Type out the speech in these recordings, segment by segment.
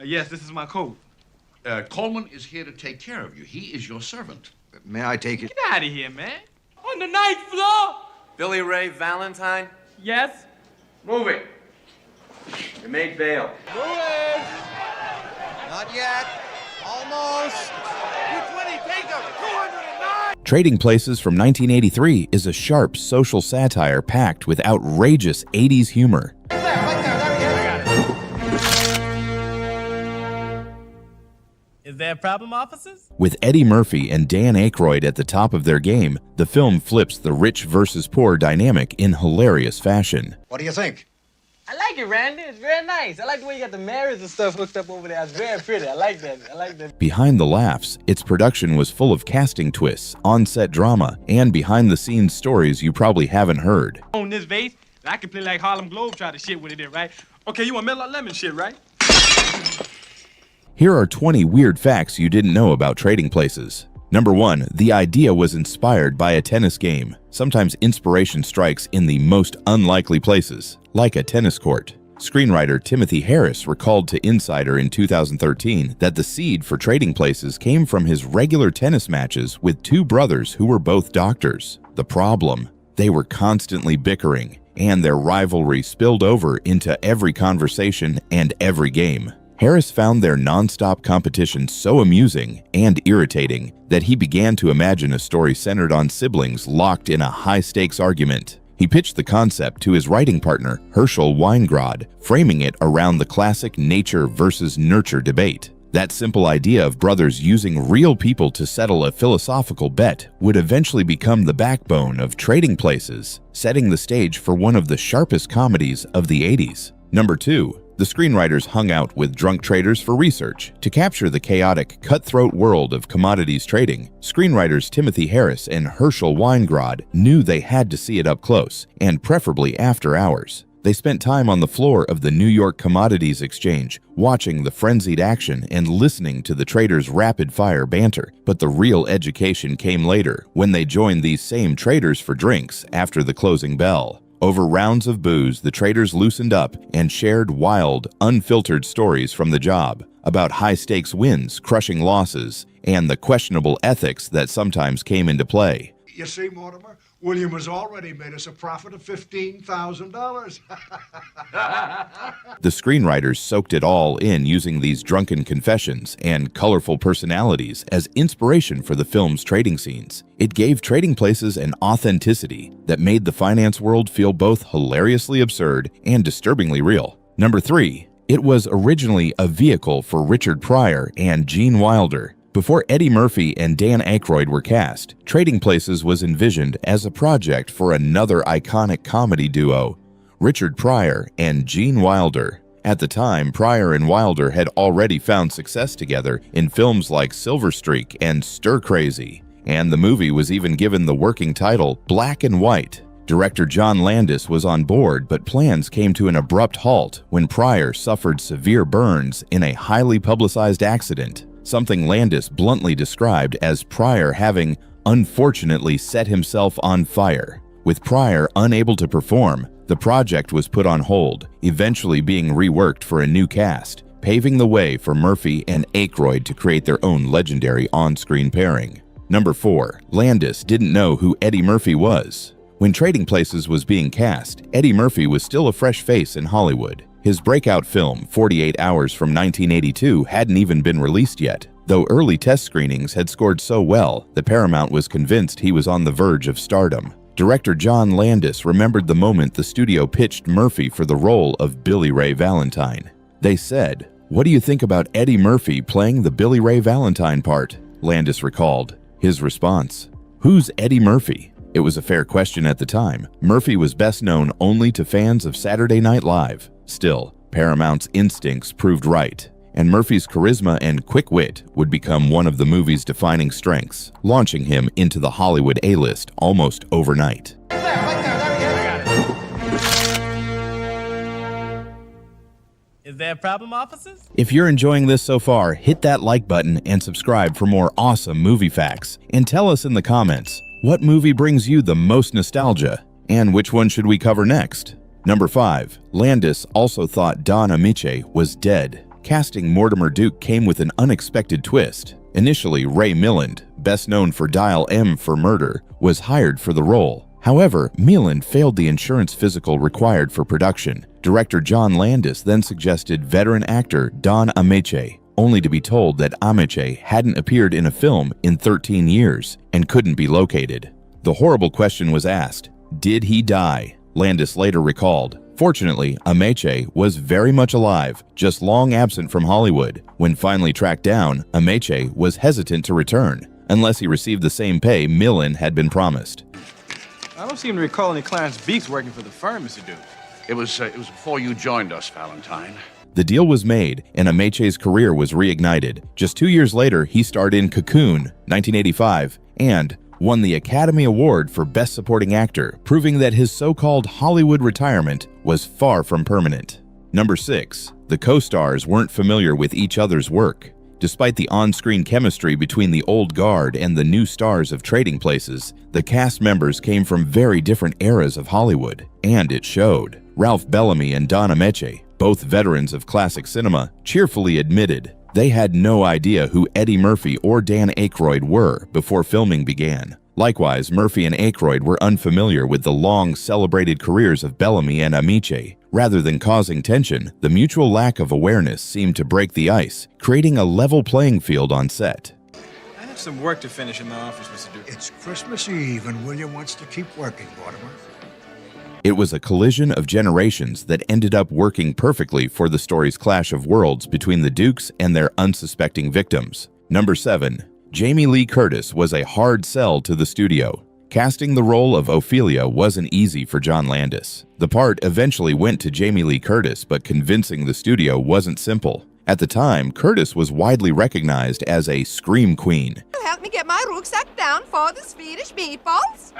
Yes, this is my coat. Coleman is here to take care of you. He is your servant. May I take it? Get out of here, man. On the ninth floor. Billy Ray Valentine? Yes. Move it. You made bail. Move it. Not yet. Almost. 220, take him. 209. Trading Places from 1983 is a sharp social satire packed with outrageous 80s humor. Is there a problem, officers? With Eddie Murphy and Dan Aykroyd at the top of their game, the film flips the rich versus poor dynamic in hilarious fashion. What do you think? I like it, Randy. It's very nice. I like the way you got the mirrors and stuff hooked up over there. It's very pretty. I like that. Behind the laughs, its production was full of casting twists, on-set drama, and behind-the-scenes stories you probably haven't heard. On this vase, I can play like Harlem Globetrotter shit with it, right? Okay, you want Mellow Lemon shit, right? Here are 20 weird facts you didn't know about Trading Places. Number 1. The idea was inspired by a tennis game. Sometimes inspiration strikes in the most unlikely places, like a tennis court. Screenwriter Timothy Harris recalled to Insider in 2013 that the seed for Trading Places came from his regular tennis matches with two brothers who were both doctors. The problem? They were constantly bickering, and their rivalry spilled over into every conversation and every game. Harris found their non-stop competition so amusing and irritating that he began to imagine a story centered on siblings locked in a high-stakes argument. He pitched the concept to his writing partner, Herschel Weingrod, framing it around the classic nature versus nurture debate. That simple idea of brothers using real people to settle a philosophical bet would eventually become the backbone of Trading Places, setting the stage for one of the sharpest comedies of the 80s. Number 2. The screenwriters hung out with drunk traders for research. To capture the chaotic, cutthroat world of commodities trading, screenwriters Timothy Harris and Herschel Weingrod knew they had to see it up close, and preferably after hours. They spent time on the floor of the New York Commodities Exchange, watching the frenzied action and listening to the traders' rapid-fire banter. But the real education came later, when they joined these same traders for drinks after the closing bell. Over rounds of booze, the traders loosened up and shared wild, unfiltered stories from the job about high-stakes wins, crushing losses, and the questionable ethics that sometimes came into play. You see, Mortimer, William has already made us a profit of $15,000. The screenwriters soaked it all in, using these drunken confessions and colorful personalities as inspiration for the film's trading scenes. It gave Trading Places an authenticity that made the finance world feel both hilariously absurd and disturbingly real. Number 3. It was originally a vehicle for Richard Pryor and Gene Wilder. Before Eddie Murphy and Dan Aykroyd were cast, Trading Places was envisioned as a project for another iconic comedy duo, Richard Pryor and Gene Wilder. At the time, Pryor and Wilder had already found success together in films like Silver Streak and Stir Crazy, and the movie was even given the working title Black and White. Director John Landis was on board, but plans came to an abrupt halt when Pryor suffered severe burns in a highly publicized accident, something Landis bluntly described as Pryor having unfortunately set himself on fire. With Pryor unable to perform, the project was put on hold, eventually being reworked for a new cast, paving the way for Murphy and Aykroyd to create their own legendary on-screen pairing. Number 4. Landis didn't know who Eddie Murphy was. When Trading Places was being cast, Eddie Murphy was still a fresh face in Hollywood. His breakout film, 48 Hours from 1982, hadn't even been released yet. Though early test screenings had scored so well that Paramount was convinced he was on the verge of stardom. Director John Landis remembered the moment the studio pitched Murphy for the role of Billy Ray Valentine. They said, "What do you think about Eddie Murphy playing the Billy Ray Valentine part?" Landis recalled. His response, "Who's Eddie Murphy?" It was a fair question at the time. Murphy was best known only to fans of Saturday Night Live. Still, Paramount's instincts proved right, and Murphy's charisma and quick wit would become one of the movie's defining strengths, launching him into the Hollywood A-list almost overnight. Is there a problem, officers? If you're enjoying this so far, hit that like button and subscribe for more awesome movie facts. And tell us in the comments, what movie brings you the most nostalgia? And which one should we cover next? Number 5. Landis also thought Don Ameche was dead. casting Mortimer Duke came with an unexpected twist. Initially, Ray Milland, best known for Dial M for Murder, was hired for the role. However, Milland failed the insurance physical required for production. Director John Landis then suggested veteran actor Don Ameche, only to be told that Ameche hadn't appeared in a film in 13 years and couldn't be located. The horrible question was asked, did he die? Landis later recalled, fortunately, Ameche was very much alive, just long absent from Hollywood. When finally tracked down, Ameche was hesitant to return, unless he received the same pay Milland had been promised. I don't seem to recall any Clarence Beaks working for the firm, Mr. Duke. It was before you joined us, Valentine. The deal was made, and Ameche's career was reignited. Just 2 years later, he starred in Cocoon, 1985, and won the Academy Award for Best Supporting Actor, proving that his so-called Hollywood retirement was far from permanent. Number 6. The co-stars weren't familiar with each other's work. Despite the on-screen chemistry between the old guard and the new stars of Trading Places, the cast members came from very different eras of Hollywood, and it showed. Ralph Bellamy and Don Ameche, both veterans of classic cinema, cheerfully admitted they had no idea who Eddie Murphy or Dan Aykroyd were before filming began. Likewise, Murphy and Aykroyd were unfamiliar with the long, celebrated careers of Bellamy and Ameche. Rather than causing tension, the mutual lack of awareness seemed to break the ice, creating a level playing field on set. I have some work to finish in my office, Mr. Duke. It's Christmas Eve, and William wants to keep working, Mortimer. It was a collision of generations that ended up working perfectly for the story's clash of worlds between the Dukes and their unsuspecting victims. Number 7. Jaime Lee Curtis was a hard sell to the studio. Casting the role of Ophelia wasn't easy for John Landis. The part eventually went to Jaime Lee Curtis, but convincing the studio wasn't simple. At the time, Curtis was widely recognized as a scream queen. Help me get my rucksack down for the Swedish meatballs.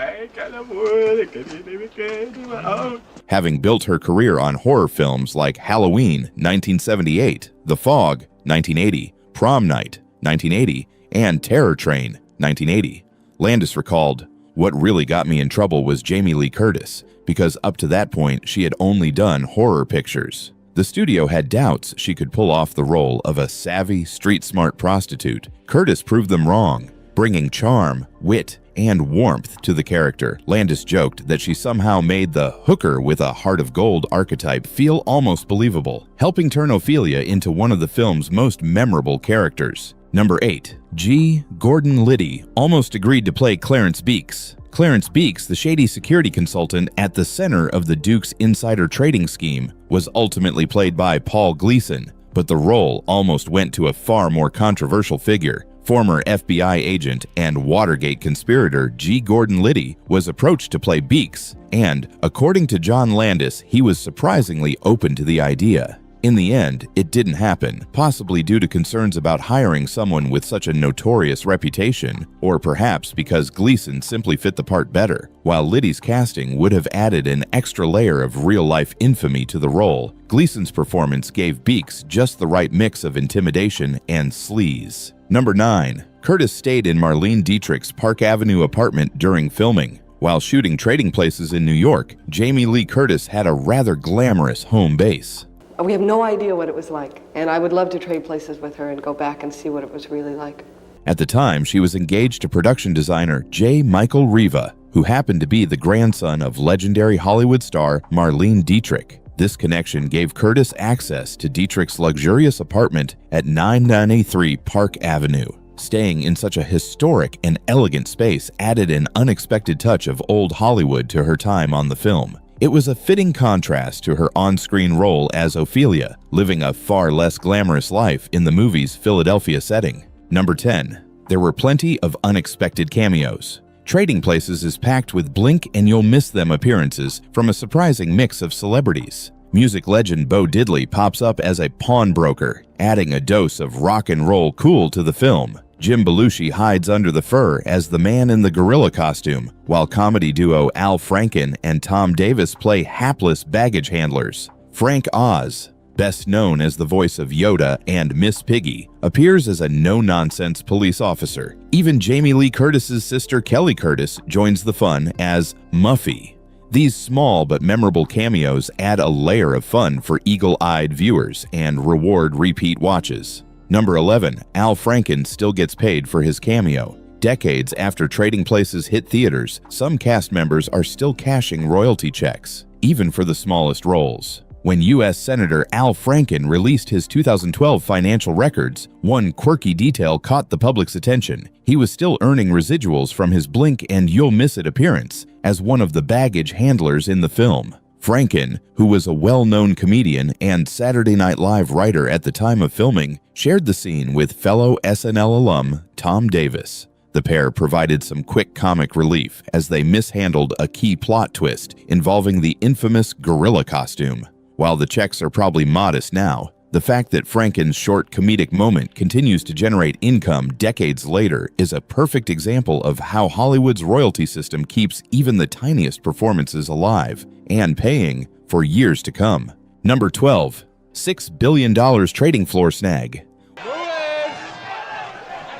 Having built her career on horror films like Halloween, 1978, The Fog, 1980, Prom Night, 1980, and Terror Train, 1980. Landis recalled, "What really got me in trouble was Jaime Lee Curtis, because up to that point she had only done horror pictures." The studio had doubts she could pull off the role of a savvy, street-smart prostitute. Curtis proved them wrong, bringing charm, wit, and warmth to the character. Landis joked that she somehow made the hooker with a heart of gold archetype feel almost believable, helping turn Ophelia into one of the film's most memorable characters. Number 8. G. Gordon Liddy almost agreed to play Clarence Beaks. Clarence Beaks, the shady security consultant at the center of the Duke's insider trading scheme, was ultimately played by Paul Gleason, but the role almost went to a far more controversial figure. Former FBI agent and Watergate conspirator G. Gordon Liddy was approached to play Beaks, and, according to John Landis, he was surprisingly open to the idea. In the end, it didn't happen, possibly due to concerns about hiring someone with such a notorious reputation, or perhaps because Gleason simply fit the part better. While Liddy's casting would have added an extra layer of real-life infamy to the role, Gleason's performance gave Beaks just the right mix of intimidation and sleaze. Number 9. Curtis stayed in Marlene Dietrich's Park Avenue apartment during filming. While shooting Trading Places in New York, Jaime Lee Curtis had a rather glamorous home base. We have no idea what it was like, and I would love to trade places with her and go back and see what it was really like. At the time, she was engaged to production designer J. Michael Riva, who happened to be the grandson of legendary Hollywood star Marlene Dietrich. This connection gave Curtis access to Dietrich's luxurious apartment at 993 Park Avenue. Staying in such a historic and elegant space added an unexpected touch of old Hollywood to her time on the film. It was a fitting contrast to her on-screen role as Ophelia, living a far less glamorous life in the movie's Philadelphia setting. Number 10. There were plenty of unexpected cameos. Trading Places is packed with blink and you'll miss them appearances from a surprising mix of celebrities. Music legend Bo Diddley pops up as a pawnbroker, adding a dose of rock and roll cool to the film. Jim Belushi hides under the fur as the man in the gorilla costume, while comedy duo Al Franken and Tom Davis play hapless baggage handlers. Frank Oz, best known as the voice of Yoda and Miss Piggy, appears as a no-nonsense police officer. Even Jaime Lee Curtis's sister Kelly Curtis joins the fun as Muffy. These small but memorable cameos add a layer of fun for eagle-eyed viewers and reward repeat watches. Number 11, Al Franken still gets paid for his cameo. Decades after Trading Places hit theaters, some cast members are still cashing royalty checks, even for the smallest roles. When U.S. Senator Al Franken released his 2012 financial records, one quirky detail caught the public's attention. He was still earning residuals from his Blink and You'll Miss It appearance as one of the baggage handlers in the film. Franken, who was a well-known comedian and Saturday Night Live writer at the time of filming, shared the scene with fellow SNL alum Tom Davis. The pair provided some quick comic relief as they mishandled a key plot twist involving the infamous gorilla costume. While the checks are probably modest now, the fact that Franken's short comedic moment continues to generate income decades later is a perfect example of how Hollywood's royalty system keeps even the tiniest performances alive and paying for years to come. Number 12, $6 billion trading floor snag.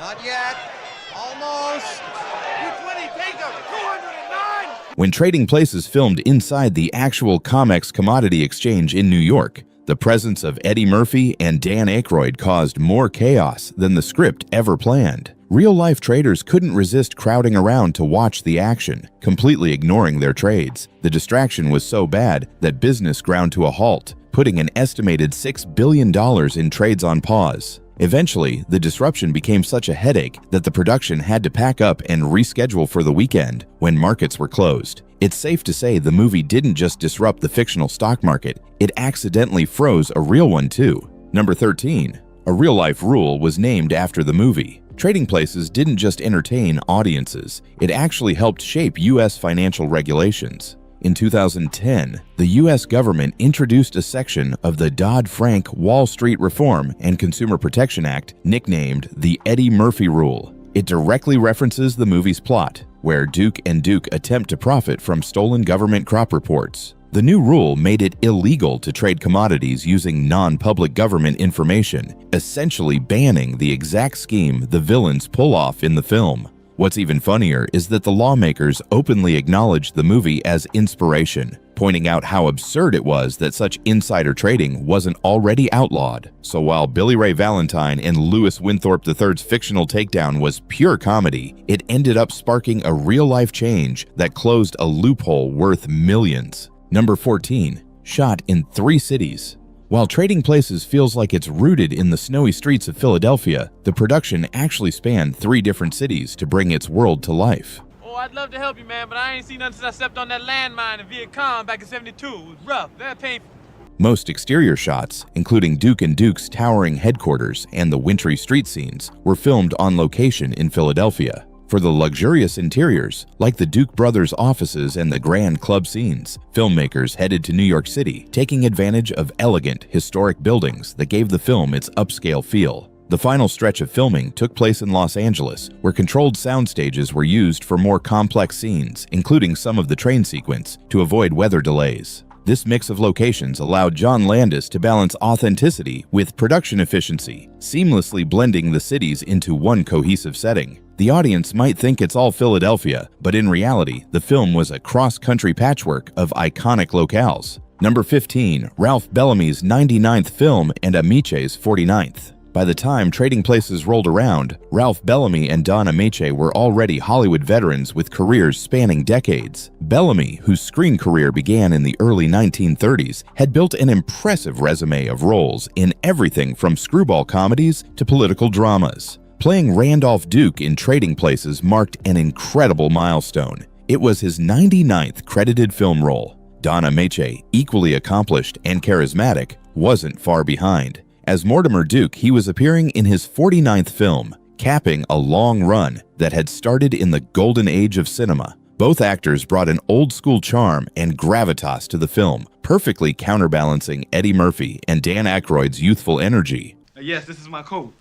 Not yet. Almost. 220, take them. 209. When Trading Places filmed inside the actual COMEX commodity exchange in New York, the presence of Eddie Murphy and Dan Aykroyd caused more chaos than the script ever planned. Real-life traders couldn't resist crowding around to watch the action, completely ignoring their trades. The distraction was so bad that business ground to a halt, putting an estimated $6 billion in trades on pause. Eventually, the disruption became such a headache that the production had to pack up and reschedule for the weekend when markets were closed. It's safe to say the movie didn't just disrupt the fictional stock market, it accidentally froze a real one too. Number 13, a real-life rule was named after the movie. Trading Places didn't just entertain audiences, it actually helped shape U.S. financial regulations. In 2010, the U.S. government introduced a section of the Dodd-Frank Wall Street Reform and Consumer Protection Act nicknamed the Eddie Murphy Rule. It directly references the movie's plot, where Duke and Duke attempt to profit from stolen government crop reports. The new rule made it illegal to trade commodities using non-public government information, essentially banning the exact scheme the villains pull off in the film. What's even funnier is that the lawmakers openly acknowledged the movie as inspiration, pointing out how absurd it was that such insider trading wasn't already outlawed. So while Billy Ray Valentine and Louis Winthorpe III's fictional takedown was pure comedy, it ended up sparking a real-life change that closed a loophole worth millions. Number 14, shot in 3 cities. While Trading Places feels like it's rooted in the snowy streets of Philadelphia, the production actually spanned 3 different cities to bring its world to life. Oh, I'd love to help you, man, but I ain't seen nothing since I stepped on that landmine in Viet Cong back in '72. It was rough, very painful. Most exterior shots, including Duke and Duke's towering headquarters and the wintry street scenes, were filmed on location in Philadelphia. For the luxurious interiors, like the Duke brothers' offices and the grand club scenes, filmmakers headed to New York City, taking advantage of elegant, historic buildings that gave the film its upscale feel. The final stretch of filming took place in Los Angeles, where controlled sound stages were used for more complex scenes, including some of the train sequence, to avoid weather delays. This mix of locations allowed John Landis to balance authenticity with production efficiency, seamlessly blending the cities into one cohesive setting. The audience might think it's all Philadelphia, but in reality, the film was a cross-country patchwork of iconic locales. Number 15, Ralph Bellamy's 99th film and Ameche's 49th. By the time Trading Places rolled around, Ralph Bellamy and Don Ameche were already Hollywood veterans with careers spanning decades. Bellamy, whose screen career began in the early 1930s, had built an impressive resume of roles in everything from screwball comedies to political dramas. Playing Randolph Duke in Trading Places marked an incredible milestone. It was his 99th credited film role. Don Ameche, equally accomplished and charismatic, wasn't far behind. As Mortimer Duke, he was appearing in his 49th film, capping a long run that had started in the golden age of cinema. Both actors brought an old-school charm and gravitas to the film, perfectly counterbalancing Eddie Murphy and Dan Aykroyd's youthful energy. Yes, this is my coat.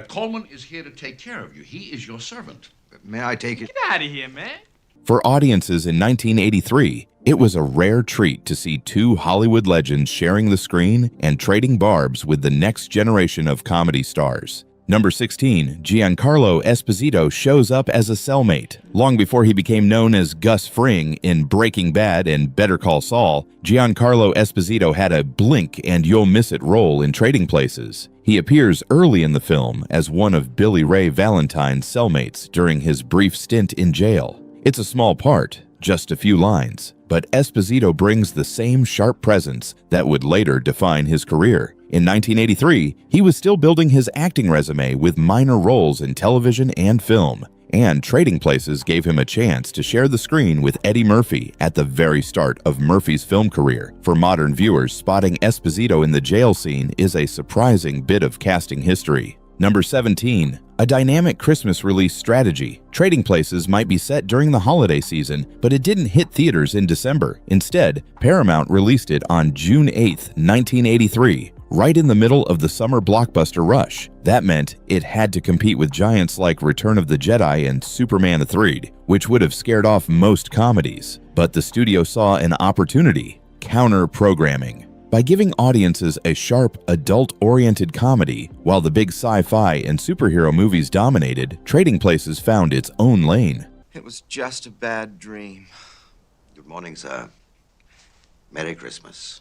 Coleman is here to take care of you. He is your servant. May I take it? Get out of here, man. For audiences in 1983, it was a rare treat to see 2 Hollywood legends sharing the screen and trading barbs with the next generation of comedy stars. Number 16, Giancarlo Esposito shows up as a cellmate. Long before he became known as Gus Fring in Breaking Bad and Better Call Saul, Giancarlo Esposito had a blink and you'll miss it role in Trading Places. He appears early in the film as one of Billy Ray Valentine's cellmates during his brief stint in jail. It's a small part, just a few lines, but Esposito brings the same sharp presence that would later define his career. In 1983, he was still building his acting resume with minor roles in television and film, and Trading Places gave him a chance to share the screen with Eddie Murphy at the very start of Murphy's film career. For modern viewers, spotting Esposito in the jail scene is a surprising bit of casting history. Number 17, a dynamic Christmas release strategy. Trading Places might be set during the holiday season, but it didn't hit theaters in December. Instead, Paramount released it on June 8, 1983, right in the middle of the summer blockbuster rush. That meant it had to compete with giants like Return of the Jedi and Superman 3, which would have scared off most comedies. But the studio saw an opportunity: counter-programming. By giving audiences a sharp, adult-oriented comedy, while the big sci-fi and superhero movies dominated, Trading Places found its own lane. It was just a bad dream. Good morning, sir. Merry Christmas.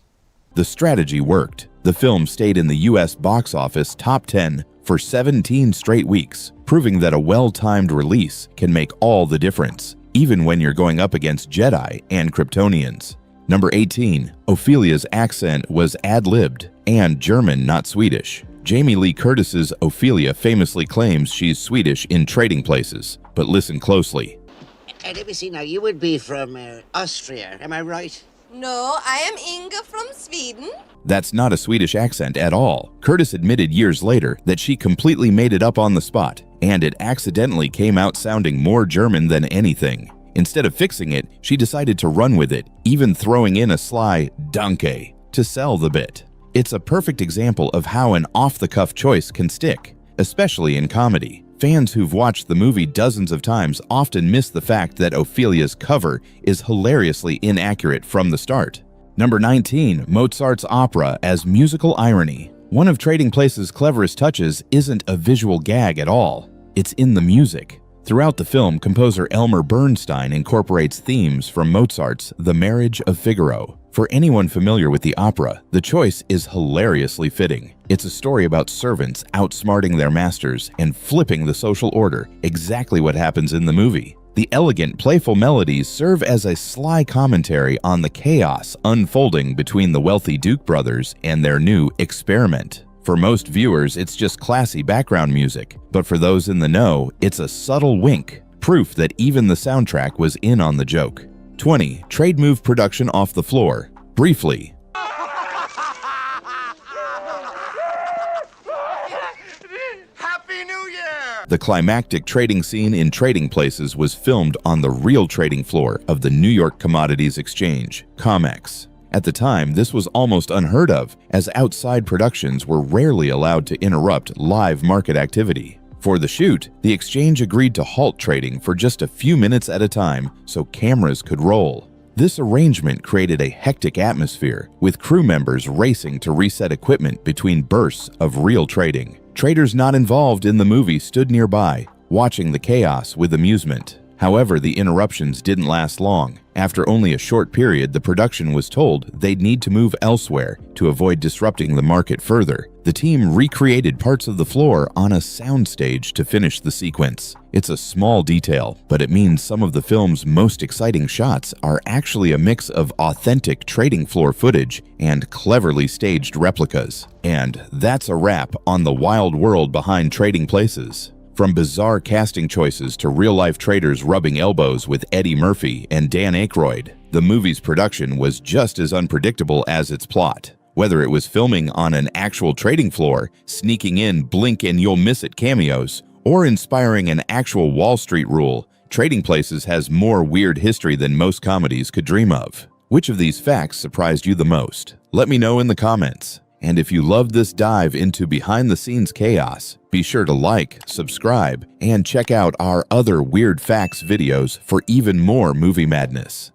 The strategy worked. The film stayed in the US box office top 10 for 17 straight weeks, proving that a well-timed release can make all the difference, even when you're going up against Jedi and Kryptonians. Number 18, Ophelia's accent was ad-libbed and German, not Swedish. Jaime Lee Curtis's Ophelia famously claims she's Swedish in Trading Places, but listen closely. Let me see now, you would be from Austria, am I right? No, I am Inga from Sweden. That's not a Swedish accent at all. Curtis admitted years later that she completely made it up on the spot, and it accidentally came out sounding more German than anything. Instead of fixing it, she decided to run with it, even throwing in a sly "danke" to sell the bit. It's a perfect example of how an off-the-cuff choice can stick, especially in comedy. Fans who've watched the movie dozens of times often miss the fact that Ophelia's cover is hilariously inaccurate from the start. Number 19, Mozart's opera as musical irony. One of Trading Places' cleverest touches isn't a visual gag at all. It's in the music. Throughout the film, composer Elmer Bernstein incorporates themes from Mozart's The Marriage of Figaro. For anyone familiar with the opera, the choice is hilariously fitting. It's a story about servants outsmarting their masters and flipping the social order, exactly what happens in the movie. The elegant, playful melodies serve as a sly commentary on the chaos unfolding between the wealthy Duke brothers and their new experiment. For most viewers, it's just classy background music, but for those in the know, it's a subtle wink, proof that even the soundtrack was in on the joke. 20. Trade move production off the floor. Briefly. Happy New Year! The climactic trading scene in Trading Places was filmed on the real trading floor of the New York Commodities Exchange, COMEX. At the time, this was almost unheard of, as outside productions were rarely allowed to interrupt live market activity. For the shoot, the exchange agreed to halt trading for just a few minutes at a time so cameras could roll. This arrangement created a hectic atmosphere, with crew members racing to reset equipment between bursts of real trading. Traders not involved in the movie stood nearby, watching the chaos with amusement. However, the interruptions didn't last long. After only a short period, the production was told they'd need to move elsewhere to avoid disrupting the market further. The team recreated parts of the floor on a soundstage to finish the sequence. It's a small detail, but it means some of the film's most exciting shots are actually a mix of authentic trading floor footage and cleverly staged replicas. And that's a wrap on the wild world behind Trading Places. From bizarre casting choices to real-life traders rubbing elbows with Eddie Murphy and Dan Aykroyd, the movie's production was just as unpredictable as its plot. Whether it was filming on an actual trading floor, sneaking in blink and you'll miss it cameos, or inspiring an actual Wall Street rule, Trading Places has more weird history than most comedies could dream of. Which of these facts surprised you the most? Let me know in the comments. And if you loved this dive into behind-the-scenes chaos, be sure to like, subscribe, and check out our other Weird Facts videos for even more movie madness.